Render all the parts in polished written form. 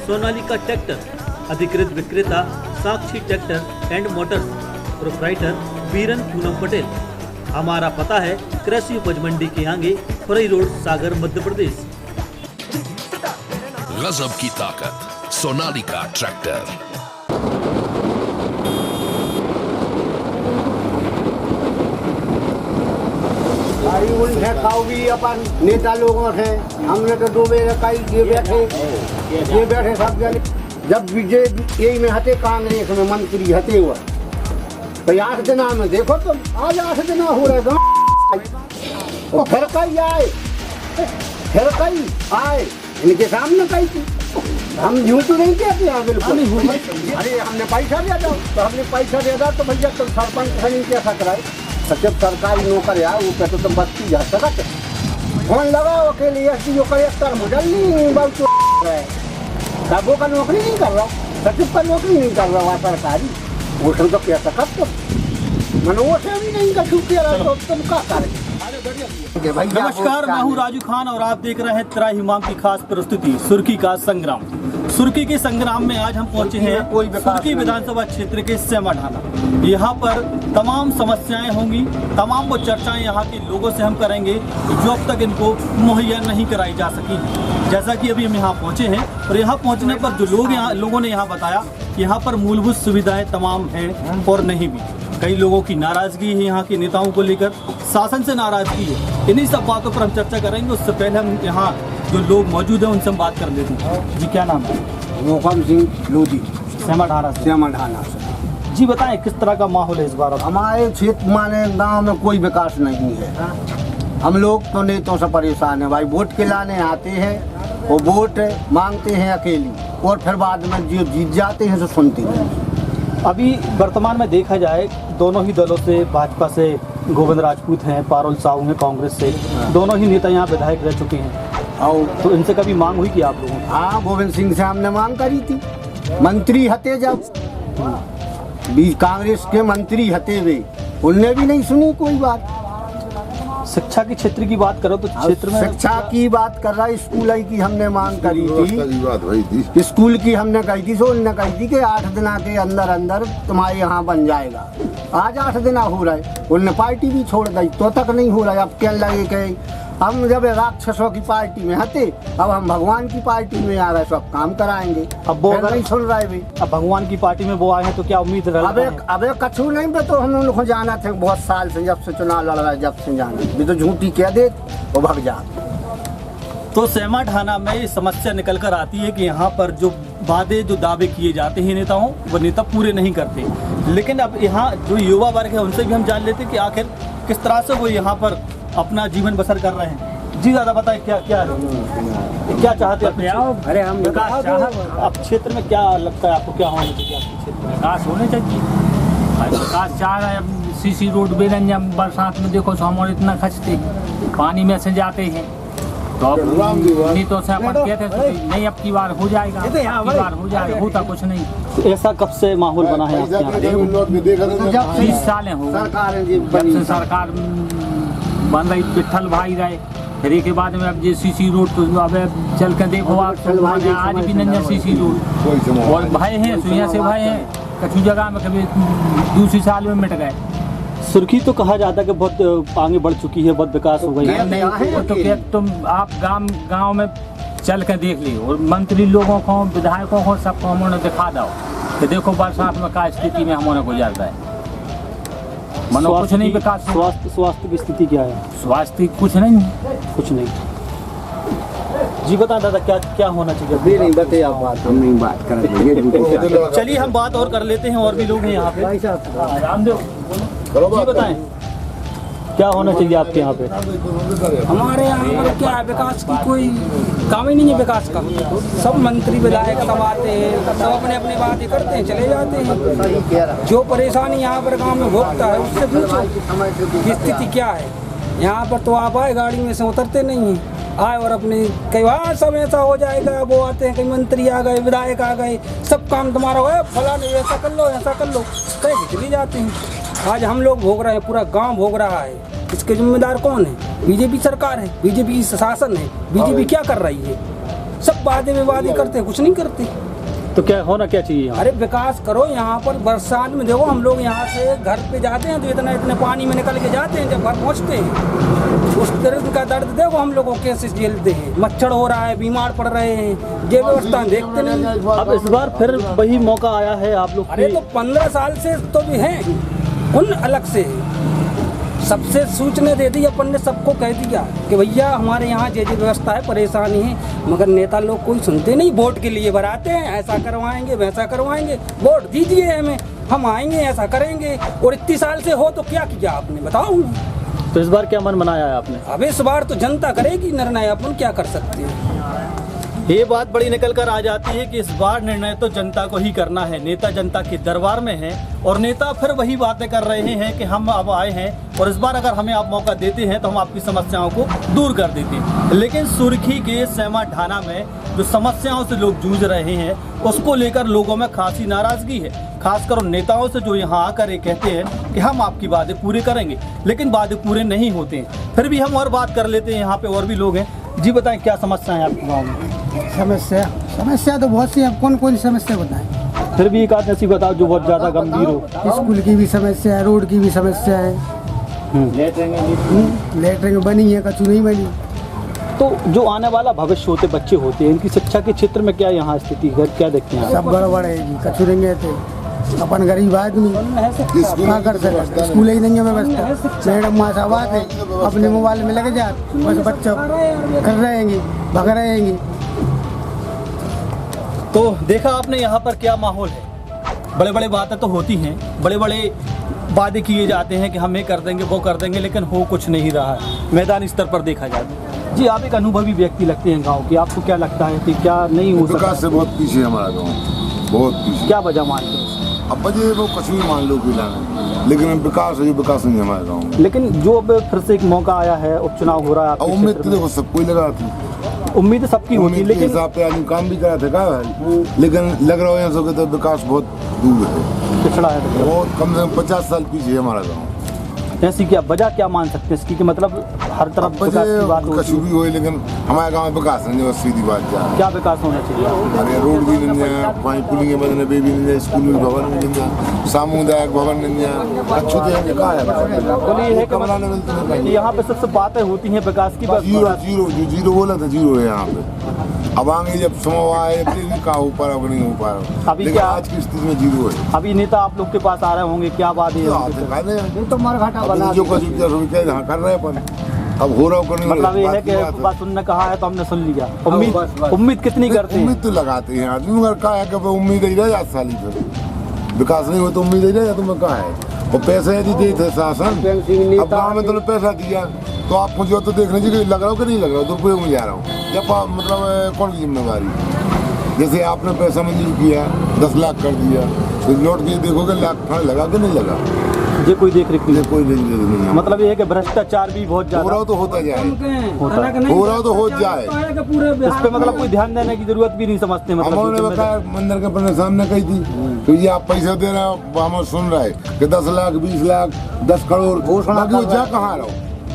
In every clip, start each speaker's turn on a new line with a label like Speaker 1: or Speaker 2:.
Speaker 1: Sonalika tractor, अधिकृत विक्रेता Sakshi tractor and motors, proprietor Biran Poonam Patel. हमारा पता है कृषि उपज मंडी के आगे, खुरई रोड, सागर, मध्य प्रदेश।
Speaker 2: गजब की ताकत, सोनालिका ट्रैक्टर।
Speaker 3: खाओ भी अपन नेता लोगों से, हमने तो दो बेर कई ये बैठे सब जन। जब बीजेपी यही में हते, कांग्रेस में मंत्री हते हुआ तो 8 दिना में देखो तुम, आज 8 दिना हो रहे गाँव। फिर कई आए इनके सामने कई थी। हम झूठ नहीं कहते हैं, बिल्कुल। अरे हमने पैसा दिया था, तो हमने पैसा दिया था तो भैया तुम सरपंच नहीं कह सक रहे। जब सरकारी नौकर है वो कहते तुम 32,000 फोन लगाओ अकेले एसडीओ करे मुझल नहीं बहुत सबों का नौकरी नहीं कर रहा, सचिव का नौकरी नहीं कर रहा सरकारी, वो सब तो कह सकता तुम मनोज से भी नहीं कर चुके तो तुम क्या करें।
Speaker 1: नमस्कार, मैं हूँ राजू खान और आप देख रहे हैं त्राहिमाम की खास प्रस्तुति सुर्खी का संग्राम। सुर्खी के संग्राम में आज हम पहुंचे हैं सुर्खी विधानसभा क्षेत्र के सेमाढाना। यहाँ पर तमाम समस्याएं होंगी, तमाम वो चर्चाएं यहाँ के लोगों से हम करेंगे जो अब तक इनको मुहैया नहीं कराई जा सकी। जैसा कि अभी हम यहाँ पहुँचे हैं और यहाँ पहुँचने पर जो लोगों ने यहाँ बताया कि यहाँ पर मूलभूत सुविधाएं तमाम हैं और नहीं भी। कई लोगों की नाराजगी है यहाँ के नेताओं को लेकर, शासन से नाराजगी है। इन्हीं सब बातों पर हम चर्चा करेंगे। उससे पहले हम यहाँ जो लोग मौजूद हैं उनसे हम बात कर लेते हैं। जी क्या नाम है?
Speaker 3: मोहकम सिंह लोधी,
Speaker 1: सेमाढाना
Speaker 3: से।
Speaker 1: जी बताएं किस तरह का माहौल है इस बार?
Speaker 3: हमारे क्षेत्र माने गांव में कोई विकास नहीं है। हम लोग तो नेताओं से परेशान है भाई। वोट के लाने आते हैं और वोट मांगते हैं अकेली, और फिर बाद में जो जीत जाते हैं तो सुनते नहीं।
Speaker 1: अभी वर्तमान में देखा जाए दोनों ही दलों से, भाजपा से गोविंद राजपूत हैं, पारुल साहू हैं कांग्रेस से, दोनों ही नेता यहाँ विधायक रह चुके हैं। और तो इनसे कभी मांग हुई कि आप लोगों की?
Speaker 3: हाँ, गोविंद सिंह से हमने मांग करी थी। मंत्री हते जब कांग्रेस के मंत्री हते वे, उनने भी नहीं सुनी कोई बात।
Speaker 1: शिक्षा के क्षेत्र की बात करो तो क्षेत्र में
Speaker 3: शिक्षा की बात कर रहा है, स्कूल की हमने मांग करी थी। स्कूल की हमने कही थी, उन्होंने कही थी कि 8 दिना के अंदर अंदर तुम्हारे यहाँ बन जाएगा। आज 8 दिना हो रहा है, उन्होंने पार्टी भी छोड़ दी तो तक नहीं हो रहा है। अब क्या लगे कि हम जब राक्षसों की पार्टी में हते, अब हम भगवान की पार्टी में आ रहे, सब काम कराएंगे। अब वो नहीं सुन रहे भी।
Speaker 1: अब भगवान की पार्टी में वो आए हैं तो क्या उम्मीद है?
Speaker 3: अब कछु नहीं पे तो हम लोग जाना थे बहुत साल से, जब से चुनाव लड़ रहा है जब से जाना भी तो झूठी कह दे वो भग जा।
Speaker 1: तो सेमाढाना में ये समस्या निकल कर आती है कि यहाँ पर जो वादे जो दावे किए जाते हैं नेताओं, वो नेता पूरे नहीं करते। लेकिन अब यहाँ जो युवा वर्ग है उनसे भी हम जान लेते हैं कि आखिर किस तरह से वो यहाँ पर अपना जीवन बसर कर रहे हैं। जी दादा बताए क्या चाहते हैं?
Speaker 4: अरे हम विकास
Speaker 1: आप क्षेत्र में क्या लगता है आपको, क्या होना चाहिए आपके क्षेत्र में?
Speaker 4: विकास होने चाहिए। विकास चाह रहा है। अब सीसी रोड बेलन जब बरसात में देखो तो हमारे इतना खचते पानी में से जाते हैं, तो अब नहीं तो से अपन कहते थे नहीं अब की बार हो जाएगा, अब की बार हो जाएगा, होता कुछ नहीं।
Speaker 1: ऐसा कब से माहौल बना है आपके यहाँ?
Speaker 4: 30 साल हो गए जब से सरकार बन रही, विठल भाई रहे। फिर एक के बाद में अब ये सीसी रोड तो अब चल के देखो आप, आज भी नहीं है सीसी रोड। और भाई हैं सुइया से भाई हैं, कछु जगह में कभी दूसरी साल में मिट गए।
Speaker 1: सुर्खी तो कहा जाता है कि बहुत आगे बढ़ चुकी है, बहुत विकास हो गई है।
Speaker 4: नहीं तो क्या तुम आप गांव में चल के देख ली, और मंत्री लोगों को, विधायकों को, सबको हमने दिखा दो कि देखो बरसात में क्या स्थिति में हमने गुजरता है। मनो कुछ नहीं विकास।
Speaker 1: स्वास्थ्य की स्थिति क्या है?
Speaker 4: स्वास्थ्य कुछ नहीं।
Speaker 1: जी बता दादा क्या होना चाहिए?
Speaker 3: नहीं बताइए आप बात, हम नहीं बात करेंगे।
Speaker 1: चलिए हम बात और कर लेते हैं, और भी लोग हैं यहाँ पे। रामदेव जी बताएं क्या होना चाहिए आपके यहाँ पे?
Speaker 5: हमारे यहाँ पर क्या है, विकास की कोई काम ही नहीं है। विकास का सब मंत्री विधायक सब आते हैं, सब अपने अपने बातें करते हैं, चले जाते हैं। जो परेशानी यहाँ पर गाँव में भोगता है उससे पूछो स्थिति क्या है। यहाँ पर तो आप आए गाड़ी में से उतरते नहीं हैं, आए और अपने कई बार सब ऐसा हो जाएगा, वो आते हैं, कई मंत्री आ गए, विधायक आ गए, सब काम तुम्हारा हो फलाने ऐसा कर लो कह के चले जाते हैं। आज हम लोग भोग रहे हैं, पूरा गांव भोग रहा है। इसके जिम्मेदार कौन है? बीजेपी सरकार है, बीजेपी शासन है। बीजेपी क्या कर रही है? सब वादे विवादे करते हैं, कुछ नहीं करते।
Speaker 1: तो क्या होना क्या चाहिए यहाँ?
Speaker 5: अरे विकास करो यहाँ पर। बरसात में देखो हम लोग यहाँ से घर पे जाते हैं तो इतने पानी में निकल के जाते हैं, जब घर पहुँचते हैं उस तरह का दर्द देखो हम लोगों को कैसे झेलते हैं। मच्छर हो रहा है, बीमार पड़ रहे हैं, ये व्यवस्था देखते नहीं।
Speaker 1: अब इस बार फिर वही मौका आया है आप लोग
Speaker 5: अरे तो 15 साल से तो भी हैं, उन अलग से सबसे सूचना दे दी, अपन ने सबको कह दिया कि भैया हमारे यहाँ ये व्यवस्था है, परेशानी है, मगर नेता लोग कोई सुनते नहीं। वोट के लिए भराते हैं, ऐसा करवाएंगे वैसा करवाएंगे, वोट दीजिए हमें, हम आएंगे ऐसा करेंगे। और इतनी साल से हो तो क्या किया आपने बताओ।
Speaker 1: तो इस बार क्या मन बनाया है आपने?
Speaker 5: अब इस बार तो जनता करेगी निर्णय, अपन क्या कर सकते हैं।
Speaker 1: ये बात बड़ी निकल कर आ जाती है कि इस बार निर्णय तो जनता को ही करना है। नेता जनता के दरबार में हैं और नेता फिर वही बातें कर रहे हैं कि हम अब आए हैं और इस बार अगर हमें आप मौका देते हैं तो हम आपकी समस्याओं को दूर कर देते हैं। लेकिन सुर्खी के सेमा ढाना में जो समस्याओं से लोग जूझ रहे हैं उसको लेकर लोगों में खासी नाराजगी है, खासकर उन नेताओं से जो यहाँ आकर ये कहते हैं कि हम आपकी बातें पूरे करेंगे, लेकिन वादे पूरे नहीं होते हैं। फिर भी हम और बात कर लेते हैं, यहाँ पे और भी लोग हैं। जी बताएं क्या समस्या है आपके गाँव में?
Speaker 6: समस्या तो बहुत सी है, कौन कौन सी समस्या बताएं?
Speaker 1: फिर भी एक आध ऐसी बताओ जो बहुत ज़्यादा गंभीर हो।
Speaker 6: स्कूल की भी समस्या है, रोड की भी समस्या है, लेटरिंग बनी है, कचू नहीं बनी।
Speaker 1: तो जो आने वाला भविष्य होते बच्चे होते हैं, इनकी शिक्षा के क्षेत्र में क्या यहाँ स्थिति है, क्या देखते हैं?
Speaker 6: सब गड़बड़ है जी, कचू नहीं थे, अपन गरीब आदमी क्या कर सकते, स्कूल ही नहीं है व्यवस्था। मैडम वहाँ से बात है, अपने मोबाइल में लगे जाते, बस बच्चों कर रहेंगे, भग रहेंगे।
Speaker 1: तो देखा आपने यहाँ पर क्या माहौल है। बड़े बड़े बातें तो होती हैं, बड़े बड़े वादे किए जाते हैं कि हम ये कर देंगे वो कर देंगे, लेकिन हो कुछ नहीं रहा है मैदानी स्तर पर देखा जाए। जी आप एक अनुभवी व्यक्ति लगते हैं गांव के, आपको क्या लगता है कि क्या नहीं हो सकता?
Speaker 7: विकास से बहुत पीछे है हमारा गाँव, बहुत पीछे।
Speaker 1: क्या वजह मानते हैं?
Speaker 7: अब बजे वो कुछ भी मान लो कि लाना, लेकिन विकास है, जो विकास नहीं है हमारे गाँव में।
Speaker 1: लेकिन जो अब फिर से एक मौका आया है, उपचुनाव हो रहा है आपके
Speaker 7: उम्मीद
Speaker 1: क्षेत्र
Speaker 7: तो
Speaker 1: में।
Speaker 7: देखो सबको ही लगा थी,
Speaker 1: उम्मीद सबकी होती है,
Speaker 7: उम्मीद के
Speaker 1: लेकिन
Speaker 7: हिसाब पे आदमी काम भी करा था का है, लेकिन लग रहा है यहाँ से तो विकास बहुत दूर है,
Speaker 1: पिछड़ा है।
Speaker 7: बहुत कम से कम 50 साल पीछे है हमारा गाँव।
Speaker 1: ऐसी क्या वजह क्या मान सकते हैं इसकी कि मतलब हर तरफ विकास की बात
Speaker 7: बजे
Speaker 1: होती
Speaker 7: कछु
Speaker 1: है?
Speaker 7: भी हो, लेकिन हमारे गाँव में विकास नहीं है, बस सीधी बात क्या है।
Speaker 1: क्या विकास होना चाहिए?
Speaker 7: अरे रोड भी नहीं है, पानी पुलिंग बदने भी नहीं है, स्कूल में भवन भी नहीं है, सामुदायिक भवन नहीं है, अच्छे तो कहाँ है?
Speaker 1: बोलिए है कि
Speaker 7: कमरा नहीं मिलता है कहीं।
Speaker 1: यहाँ पे सबसे बातें होती हैं विकास की, बस
Speaker 7: जीरो जीरो जो जीरो बोला था जीरो है यहाँ पे। अब आगे जब समय आए फिर कहाँ हो पा रहा नहीं हो पा रहा,
Speaker 1: अभी
Speaker 7: लेकिन
Speaker 1: क्या
Speaker 7: आज की स्थिति में जीरो है।
Speaker 1: अभी नेता आप लोग के पास आ रहे होंगे, क्या वादे हैं उनके?
Speaker 6: तो मरघाटा बना
Speaker 7: जो कुछ यहाँ कर रहे हैं अपन, अब हो रहा हो करने
Speaker 1: मतलब ये है कि बस उनने कहा है तो हमने सुन लिया। उम्मीद कितनी करते हैं?
Speaker 7: उम्मीद तो लगाते हैं आदमी, मगर कहा है कि उम्मीद ही रह जाती साली, फिर विकास नहीं हो तो उम्मीद ही रह जाती, तुम्हें कहा है। और पैसे यदि देते शासन, अब गाँव में तुमने पैसा दिया तो आप मुझे तो देखने चाहिए लग रहा हो कि नहीं लग रहा हो, दुरुपयोग में जा रहा हूँ या मतलब कौन की जिम्मेवारी। जैसे आपने पैसा मंजूर किया 10 लाख कर दिया, तो लौट के देखोगे लाख फंड लगा कि नहीं लगा,
Speaker 1: ये कोई देख रेख नहीं।
Speaker 7: कोई नहीं है।
Speaker 1: मतलब ये है कि भ्रष्टाचार भी बहुत
Speaker 7: हो
Speaker 1: ज्यादा
Speaker 7: रहा हो तो होता जाए,
Speaker 1: होता है।
Speaker 7: हो रहा हो तो हो जाए।
Speaker 1: इस पे मतलब कोई ध्यान देने की जरूरत भी नहीं समझते।
Speaker 7: हमने
Speaker 1: मतलब
Speaker 7: बताया मंदिर के अपने सामने कही थी तो ये आप पैसा दे रहे हो, हम सुन रहे कि 10 लाख 20 लाख 10 करोड़
Speaker 3: घोषणा
Speaker 7: बाकी वो जा कहाँ रहो,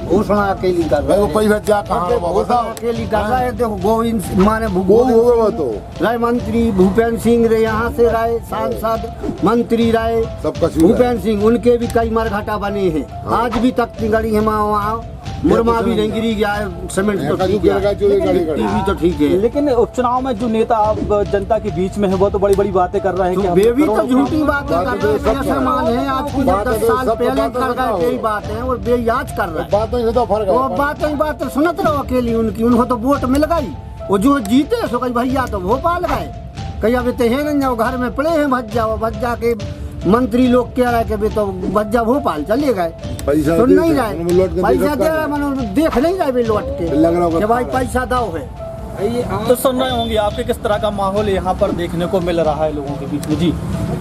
Speaker 3: घोषणा अकेली कर
Speaker 7: भाई वो पैसा जा कहाँ रहो
Speaker 3: घोषणा
Speaker 7: बताओ।
Speaker 3: अकेली कर रहा है। देखो गोविंद माने
Speaker 7: वो होगा तो
Speaker 3: राय मंत्री भूपेंद्र सिंह रे यहाँ से राय सांसद मंत्री राय
Speaker 7: सबका
Speaker 3: भूपेंद्र सिंह, उनके भी कई मरघाटा बने हैं। आज भी तक गड़ी है वहाँ मुरमा भी नहीं गिरी गया है, सीमेंट तो ठीक है, टीवी तो ठीक है।
Speaker 1: लेकिन उपचुनाव में जो नेता अब जनता के बीच में है वो तो बड़ी बड़ी बातें कर रहे हैं कि हम
Speaker 3: बेबी तो
Speaker 1: करोड़ों-
Speaker 3: झूठी बातें कर रहे हैं, सामान है आज की 10 साल पहले कर गए यही बात है और बे आज कर रहा है।
Speaker 7: बातों से तो फर्क
Speaker 3: वो
Speaker 7: है।
Speaker 3: बातें सुनत रहो अकेली उनकी, उनको तो वोट मिल गई, वो जो जीते सो कहीं भैया तो भोपाल गए, कहीं अब तो है नहीं, घर में पड़े हैं, भज जा के मंत्री लोग कह रहे कि तो भज्जा भोपाल चले गए,
Speaker 7: पैसा
Speaker 3: सुन नहीं
Speaker 7: दे-
Speaker 3: रहे,
Speaker 7: लौट के
Speaker 3: पैसा
Speaker 7: देखा
Speaker 3: दे रहे मनो देख नहीं रहे लौट
Speaker 7: लग रहा होगा
Speaker 3: के भाई पैसा दो है।
Speaker 1: तो सुन रहे होंगे आपके किस तरह का माहौल यहाँ पर देखने को मिल रहा है लोगों के बीच में। जी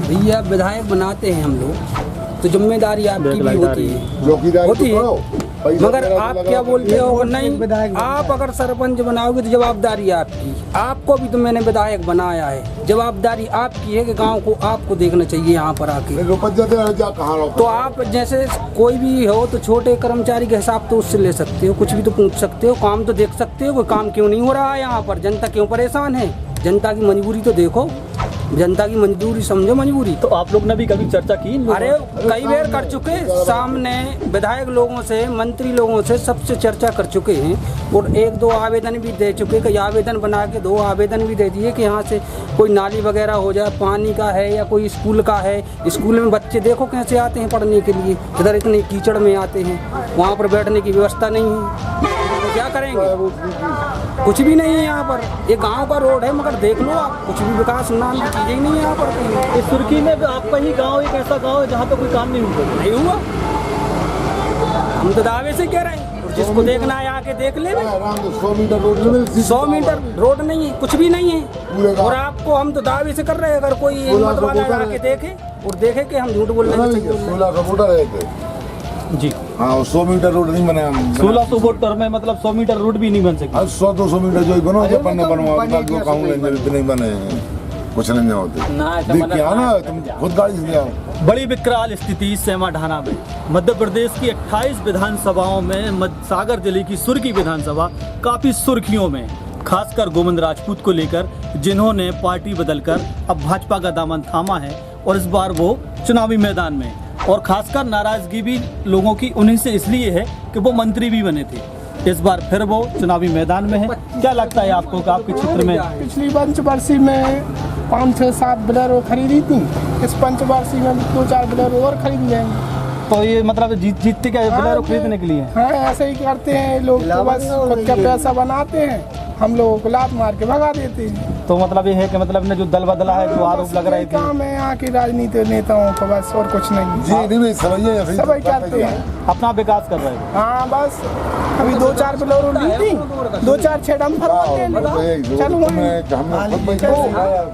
Speaker 5: भैया विधायक बनाते हैं हम लोग तो जिम्मेदारी आपकी भी होती है,
Speaker 7: चौकीदारी
Speaker 5: होती
Speaker 7: तो
Speaker 5: है।
Speaker 7: करो।
Speaker 5: मगर आप क्या बोलते हो? नहीं, आप अगर सरपंच बनाओगे तो जवाबदारी आपकी, आपको भी तो मैंने विधायक बनाया है, जवाबदारी आपकी है कि गांव को आपको देखना चाहिए यहाँ पर आके। तो आप जैसे कोई भी हो तो छोटे कर्मचारी के हिसाब तो उससे ले सकते हो, कुछ भी तो पूछ सकते हो, काम तो देख सकते हो, कोई काम क्यों नहीं हो रहा है यहाँ पर, जनता क्यों परेशान है, जनता की मजबूरी तो देखो, जनता की मजदूरी समझो मजबूरी।
Speaker 1: तो आप लोग ने भी कभी चर्चा की?
Speaker 5: अरे कई बार कर चुके, सामने विधायक लोगों से, मंत्री लोगों से सबसे चर्चा कर चुके हैं और 1-2 आवेदन भी दे चुके, कई आवेदन बना के 2 आवेदन भी दे दिए कि यहाँ से कोई नाली वगैरह हो जाए, पानी का है या कोई स्कूल का है। स्कूल में बच्चे देखो कैसे आते हैं पढ़ने के लिए, इधर इतने कीचड़ में आते हैं, वहाँ पर बैठने की व्यवस्था नहीं है, तो क्या करेंगे? कुछ भी नहीं है यहाँ पर, ये गांव का रोड है मगर देख लो आप, कुछ भी विकास नाम की चीजें ही नहीं है यहाँ पर कहीं।
Speaker 1: इस सुर्खी में आपका ही गांव एक ऐसा गांव है जहाँ पे कोई काम नहीं हुआ?
Speaker 5: नहीं हुआ, हम तो दावे से कह रहे हैं, और जिसको देखना है आके देख ले।
Speaker 7: 100 मीटर रोड नहीं,
Speaker 5: 100 मीटर रोड नहीं है, कुछ भी नहीं है, और आपको हम तो दावे से कर रहे हैं, अगर कोई हिम्मत वाला आके देखे और देखे कि हम झूठ बोल रहे हैं।
Speaker 7: 1600 वोटर है
Speaker 1: जी
Speaker 7: हाँ, 100 मीटर रोड नहीं बने।
Speaker 1: 1600 वोटर में मतलब 100 मीटर रोड भी नहीं बन सके।
Speaker 7: 100-200 मीटर जो बनो जो पन्ने बनवा जो कहूँ नहीं बने, कुछ नहीं होते। देख के आना, तुम खुद गाड़ी से आओ।
Speaker 1: बड़ी विकराल स्थिति सेमाढाना में। मध्य प्रदेश की 28 विधानसभाओं में सागर जिले की सुर्खी विधानसभा काफी सुर्खियों में, खासकर गोविंद राजपूत को लेकर, जिन्होंने पार्टी बदलकर अब भाजपा का दामन थामा है और इस बार वो चुनावी मैदान में, और खासकर नाराजगी भी लोगों की उन्हीं से इसलिए है कि वो मंत्री भी बने थे। इस बार फिर वो चुनावी मैदान में है। क्या लगता है आपको कि आपके क्षेत्र में?
Speaker 8: पिछली पंचवर्षीय में 5-6-7 बोलेरो खरीदी थी, इस पंचवर्षीय में 2-4 बोलेरो और खरीद लेंगे।
Speaker 1: तो ये मतलब जीतते क्या बोलेरो खरीदने के लिए?
Speaker 8: हाँ, ऐसे ही करते हैं लोग, तो बस खुद का पैसा बनाते हैं, हम लोगों को लात मार के भगा देते हैं।
Speaker 1: तो मतलब ये है कि मतलब ने जो दल बदला है, जो आरोप लग रहे थे,
Speaker 8: काम है यहाँ की राजनीति नेताओं को, बस और कुछ नहीं।
Speaker 7: जी
Speaker 8: सभी करते हैं,
Speaker 1: अपना विकास कर रहे हैं।
Speaker 8: हाँ बस अभी 2-4 बोलेरो ली थी, 2-4 6 डंपर चलो।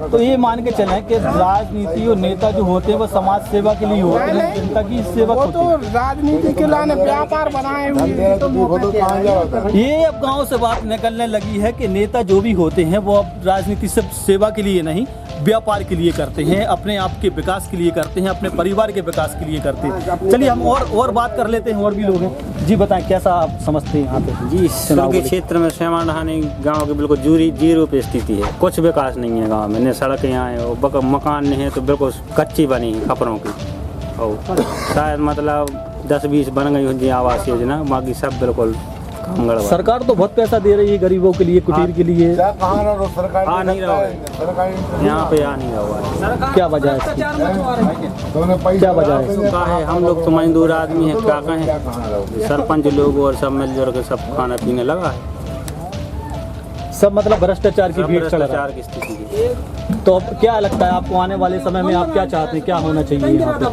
Speaker 1: तो ये मान के चले कि राजनीति और नेता जो होते हैं वो समाज सेवा के लिए होते हैं, जनता की सेवा होती है।
Speaker 8: तो राजनीति के लाने व्यापार बनाए हुए।
Speaker 1: ये अब गांव से बात निकलने लगी है कि नेता जो भी होते हैं वो अब राजनीति सिर्फ सेवा के लिए नहीं, व्यापार के लिए करते हैं, अपने आप के विकास के लिए करते हैं, अपने परिवार के विकास के लिए करते हैं। चलिए हम और बात कर लेते हैं, और भी लोग हैं। जी बताएं, कैसा आप समझते हैं यहाँ पे?
Speaker 9: जी, सुर्खी क्षेत्र में सेमाढाना गांव की बिल्कुल जीरो पे स्थिति है, कुछ विकास नहीं है गांव में, न सड़कें यहाँ है, और मकान नहीं है तो बिल्कुल कच्ची बनी है खपरों की, और शायद मतलब 10-20 बन गई होती आवास योजना, बाकी सब बिल्कुल
Speaker 1: सरकार तो बहुत पैसा दे रही है गरीबों के लिए, कुटीर के लिए।
Speaker 9: आ नहीं रहा है यहाँ पे, आ नहीं रहा है।
Speaker 1: क्या वजह है? क्या वजह है?
Speaker 9: हम लोग तो मजदूर आदमी है, क्या कहें, सरपंच लोग और सब मिलजुल के सब खाना पीने लगा है,
Speaker 1: सब मतलब भ्रष्टाचार की भीड़ चढ़ रहा
Speaker 9: की स्थिति है।
Speaker 1: तो अब क्या लगता है आपको, आने वाले समय में आप क्या चाहते हैं, क्या होना चाहिए यहाँ पे?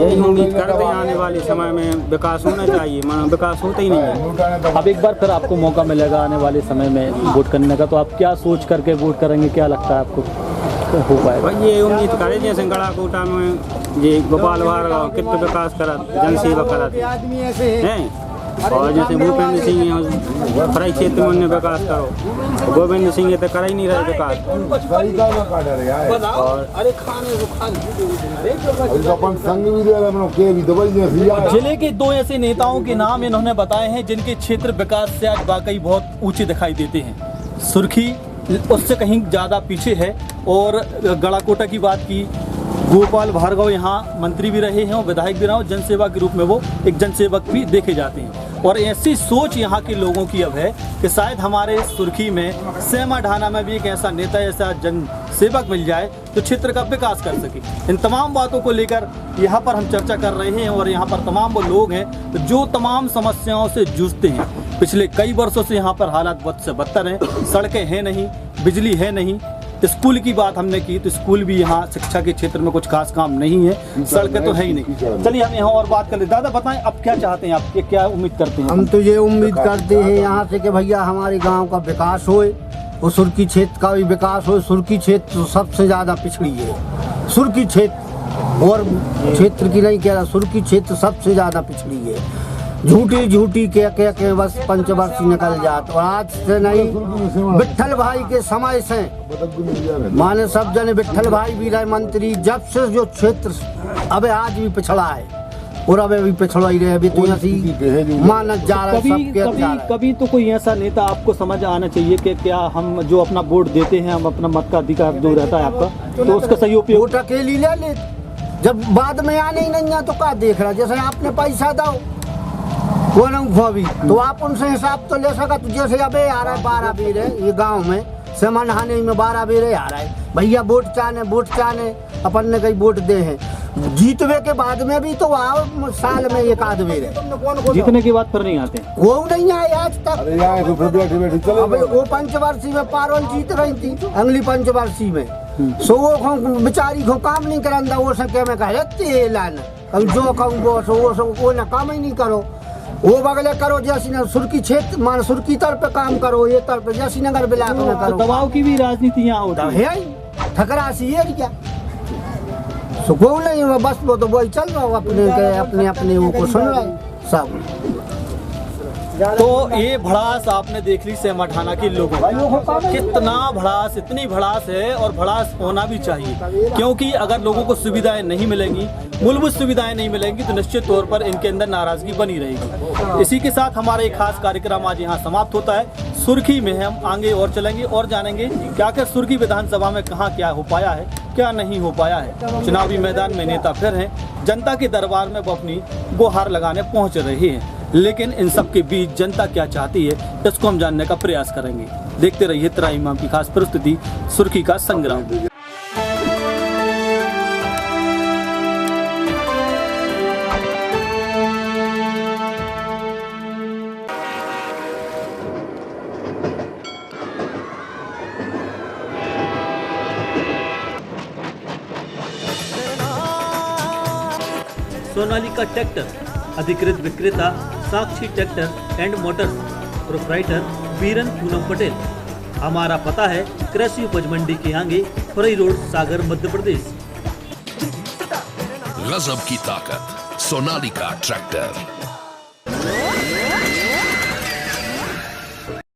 Speaker 9: यही उम्मीद करते हैं आने वाले समय में विकास होना चाहिए, मगर विकास होता ही नहीं है।
Speaker 1: अब एक बार फिर आपको मौका मिलेगा आने वाले समय में वोट करने का, तो आप क्या सोच करके वोट करेंगे? क्या लगता है आपको हो पाएगा?
Speaker 9: भाई ये उम्मीद करें जैसे गड़ाकोटा में ये गोपाल भार्गव कितना विकास करा, जनसेवा करा हैं, और जैसे भूपेंद्र सिंह फराई क्षेत्र में उन्हें विकास करो, गोविंद सिंह ये तो कर ही नहीं रहे विकास।
Speaker 1: जिले के 2 ऐसे नेताओं के नाम इन्होंने बताए हैं जिनके क्षेत्र विकास से आज वाकई बहुत ऊंचे दिखाई देते हैं। सुर्खी उससे कहीं ज़्यादा पीछे है, और गड़ाकोटा की बात की, गोपाल भार्गव यहाँ मंत्री भी रहे हैं और विधायक भी रहे हैं, जनसेवा के रूप में वो एक जनसेवक भी देखे जाते हैं। और ऐसी सोच यहाँ के लोगों की अब है कि शायद हमारे सुर्खी में, सेमाढाना में भी एक ऐसा नेता, ऐसा जनसेवक मिल जाए जो क्षेत्र का विकास कर सके। इन तमाम बातों को लेकर यहाँ पर हम चर्चा कर रहे हैं, और यहाँ पर तमाम वो लोग हैं जो तमाम समस्याओं से जूझते हैं। पिछले कई वर्षों से यहाँ पर हालात बद से बदतर हैं, सड़कें हैं नहीं, बिजली है नहीं, स्कूल की बात हमने की तो स्कूल भी यहाँ शिक्षा के क्षेत्र में कुछ खास काम नहीं है, सड़कें तो है ही नहीं। चलिए हम यहाँ और बात कर ले। दादा बताएं, अब क्या चाहते हैं आप, क्या उम्मीद करते हैं?
Speaker 3: हम तो ये उम्मीद करते हैं यहाँ से कि भैया हमारे गांव का विकास होए और सुर्खी क्षेत्र का भी विकास हो। सुर्खी क्षेत्र तो सबसे ज़्यादा पिछड़ी है, सुर्खी क्षेत्र और क्षेत्र की नहीं कह रहा, सुर्खी क्षेत्र सबसे ज़्यादा पिछड़ी है। झूठी झूठी के बस पंचवर्षीय निकल जात। और आज से नहीं, विट्ठल भाई के समय से माने सब जने, विट्ठल भाई भी रहे मंत्री, जब से जो क्षेत्र अबे आज भी पिछड़ा है और अबे भी पिछड़ा ही रहे, अभी तो ऐसी मानत जा रहा है।
Speaker 1: कभी तो कोई ऐसा नेता आपको समझ आना चाहिए कि क्या हम जो अपना वोट देते हैं, हम अपना मत का अधिकार जो रहता है आपका, तो उसका सही उपयोग।
Speaker 3: वोट अकेली ले ले, जब बाद में आने ही नहीं है तो क्या देख रहा। जैसे आपने पैसा दो वो न भी तो आप उनसे हिसाब तो ले सका। तो जैसे अबे आ रहा है 12 बेरे ये गांव में सेमा नहाने में 12 बेरे आ रहा है, भैया वोट चाहने अपन ने कई वोट दे हैं। जीतवे के बाद में भी तो आओ साल में एक आध बेर,
Speaker 1: जीतने के बाद फिर नहीं आते,
Speaker 3: वो नहीं आए आज तक। अब वो पंचवर्षी में पारोल जीत रही थी, अगली पंचवर्षी में सो वो बेचारी को काम नहीं करंदा, वो सके में कहते लान जो कहूँ वो न काम ही नहीं करो, वो बगले करो जैसी न सुर्की क्षेत्र मान सुर्की तरफ काम करो, ये तरफ जैसी नगर ब्लॉक में करो।
Speaker 1: दबाव की भी राजनीति यहाँ होती है,
Speaker 3: ठकरासी है क्या सुकून नहीं, बस वो तो वही चल रहा अपने अपने वो को सुन रहा है सब।
Speaker 1: तो ये भड़ास आपने देख ली सेमा ढाना के लोगों का, कितना भड़ास, इतनी भड़ास है और भड़ास होना भी चाहिए, क्योंकि अगर लोगों को सुविधाएं नहीं मिलेंगी, मूलभूत सुविधाएं नहीं मिलेंगी तो निश्चित तौर पर इनके अंदर नाराजगी बनी रहेगी। इसी के साथ हमारा एक खास कार्यक्रम आज यहाँ समाप्त होता है। सुर्खी में हम आगे और चलेंगे और जानेंगे क्या क्या सुर्खी विधानसभा में कहाँ क्या हो पाया है, क्या नहीं हो पाया है। चुनावी मैदान में नेता फिर हैं, जनता के दरबार में वो अपनी गुहार लगाने पहुँच रहे हैं, लेकिन इन सब के बीच जनता क्या चाहती है इसको हम जानने का प्रयास करेंगे। देखते रहिए त्राहिमाम की खास प्रस्तुति सुर्खी का संग्राम। सोनालिका ट्रैक्टर अधिकृत विक्रेता Sakshi tractor and motors, proprietor Biran Poonam Patel. हमारा पता है कृषि उपज मंडी के आगे फरई रोड, सागर, मध्य प्रदेश।
Speaker 2: गजब की ताकत, सोनालिका ट्रैक्टर।